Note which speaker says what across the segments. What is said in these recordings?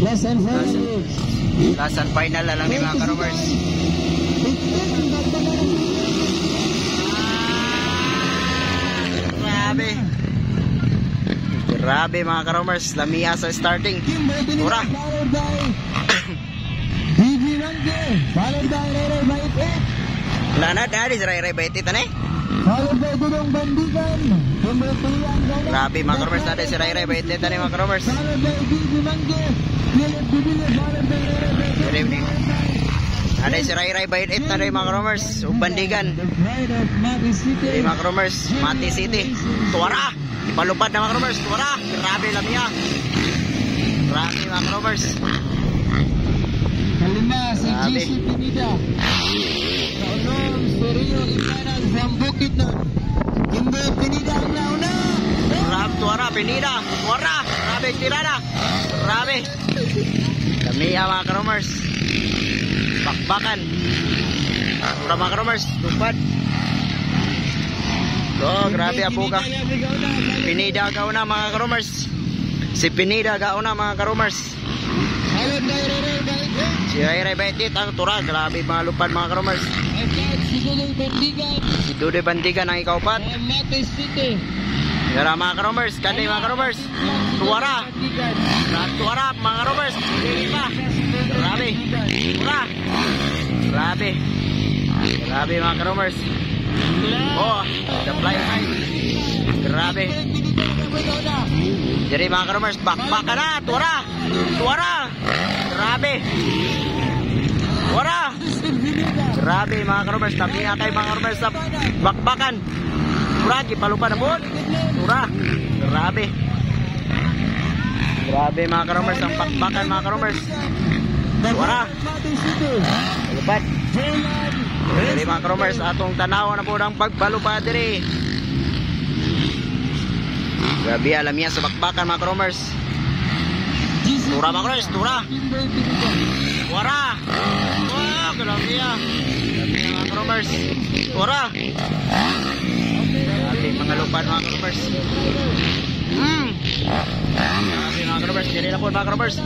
Speaker 1: Last and final.
Speaker 2: Last and final na lang ni mga karomers. Grabe. Grabe mga karomers. Lamia sa starting. Tura.
Speaker 1: Followed by Ray Baitit.
Speaker 2: Lana dari si Ray Baitit ane.
Speaker 1: Followed by Dudong Bandigan.
Speaker 2: Grabe mga karomers, natin si Ray Baitit ane mga karomers.
Speaker 1: Followed by Bibi Mangge. Philip Bibili. Followed by
Speaker 2: Good evening. Ada si Ray Baitit ane mga karomers. Bandigan.
Speaker 1: the pride of Mati City.
Speaker 2: Hey, mga karomers, Mati City. Tuwara. Ipalupad na mga karomers. Tuwara. Grabe Lamia. Grabe mga karomers.
Speaker 1: Kalima si
Speaker 2: Grabe.
Speaker 1: GC Pinida. Kaunong Sergio Imanan from Bukidnon. Jimbo Pinida ang nauna.
Speaker 2: Grabe, tuwara, Pinida. Tuwara. Grabe, tirada. Grabe. Lamia mga karomers. Bakbakan. Tuwara mga karomers. Lupad. Oh, grabe apuka. Pinida gauna mga karomers. Si Pinida gauna mga karomers.
Speaker 1: Followed by Ray Baitit.
Speaker 2: Si Ray Baitit ang tura. Grabe mga lupad mga karomers.
Speaker 1: Si Dudong Bandigan
Speaker 2: Si Dude Bandigan ang ikaw-pat.
Speaker 1: from Mati City.
Speaker 2: Gara mga karomers. Kani mga karomers. Tuwara.
Speaker 1: Bandigan.
Speaker 2: Tuwara mga karomers. Hindi pa. Grabe. Tura. Grabe. Grabe mga karomers. Oh, the flying high. Grabe. Jadi mga karomers, bakbakan na. Tuwara. Tuwara. Grabe. Tuwara. Grabe mga karomers. Takiya kay mga karomers sa bakbakan. Tura, gipalupa na po. Tura. Grabe. Grabe mga karomers. Ang bakbakan mga karomers. Tuwara. Lupad. Jadi mga karomers, atong tanaw na po ng pagbalupad diri. Grabe alam niya sa bakbakan mga karomers. Tura mga karomers, tura. Tuwara. Wow, grabe niya. Grabe mga karomers. Tura. Grabe mga lupad mga karomers. Grabe mga karomers, jadi na po mga karomers.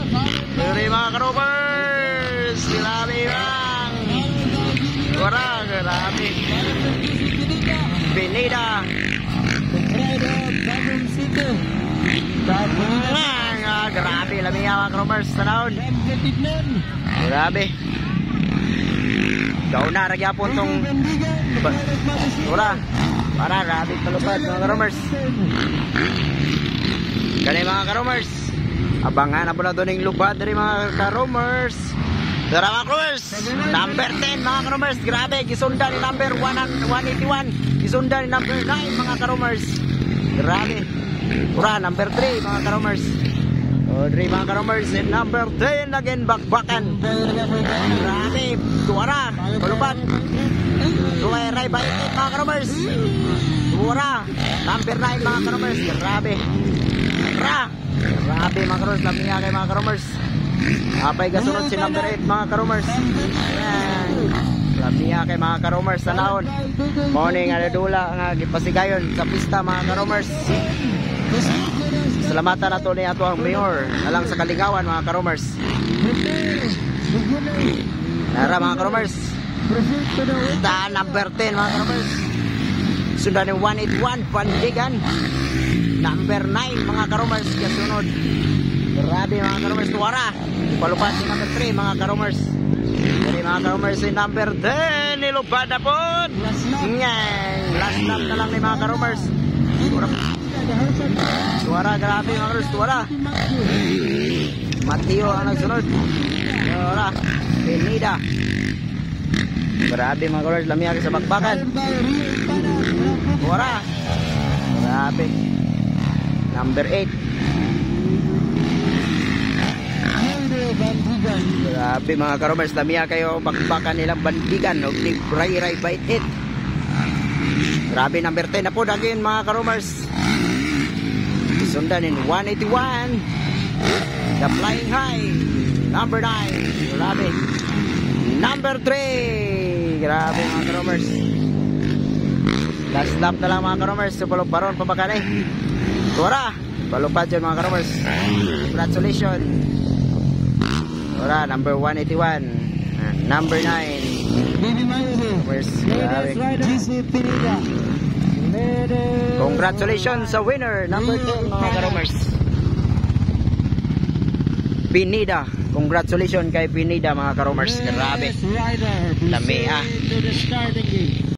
Speaker 2: Grabe mga karomers. Grabe bang. Tura, grabe. Pinida. Grabe, lamia mga karomers. Tanawon. Grabe. Gauna, ragyapon tong tura. Para, grabe palupad mga karomers. Kani mga karomers. Abangan na po na doon yung lupad dari mga karomers. Tara mga karomers. Number 10 mga karomers. Grabe, gisundan ni number 181. Gisundan ni number 9 mga karomers. Grabe. Ura, number 3 mga karomers. O, 3 mga karomers. And number 10 again, bakbakan. Grabe. Tuwara. Palupad. Tuway Ray Baitit mga karomers. Tuwara. Number 9 mga karomers. Grabe. Ra. Grabe mga karomers. Lamia kay mga karomers. Apay kasunod si number 8 mga karomers. Ayan. Lamia kay mga karomers sa naon. Morning aladula nga gipasigayon sa pista mga karomers. Salamatan nato ni ato ang mayor alang sa Kalingawan mga karomers. Tara mga karomers. Ta number 10 mga karomers. Sundan ni 181 Bandigan. Number 9 mga karomers kasunod. Grabe mga karomers, tuwara. Palupad si number 3 mga karomers. Jadi mga karomers si number 10 nilupad na po. Last lap na lang ni mga karomers. Tuwara, grabe mga karomers, tuwara. Mateo ang nagsunod. Tuwara, Pinida. Grabe mga karomers, lamia sa bakbakan. Tuwara. Grabe. Number 8. Grabe mga karomers, lamia kayo bakbakan nilang Bandigan o ni Ray Baitit. Grabe number 10 na po dagin mga karomers. Sundan in 181 The Flying High. Number 9. Grabe. Number 3. Grabe mga karomers. Last lap na lang mga karomers. Supalog baron pabakan eh. Tuwara. Palupad dyan mga karomers. Congratulations. Ora, number 181. Number 9.
Speaker 1: Baby Manzi.
Speaker 2: Where's
Speaker 1: Latest rider. GC Pineda. Latest.
Speaker 2: Congratulations sa winner, number 10 mga karomers. Pineda. Congratulations kay Pineda mga karomers. Grabe.
Speaker 1: Latest rider.
Speaker 2: Lami, ah.
Speaker 1: To the starting gate.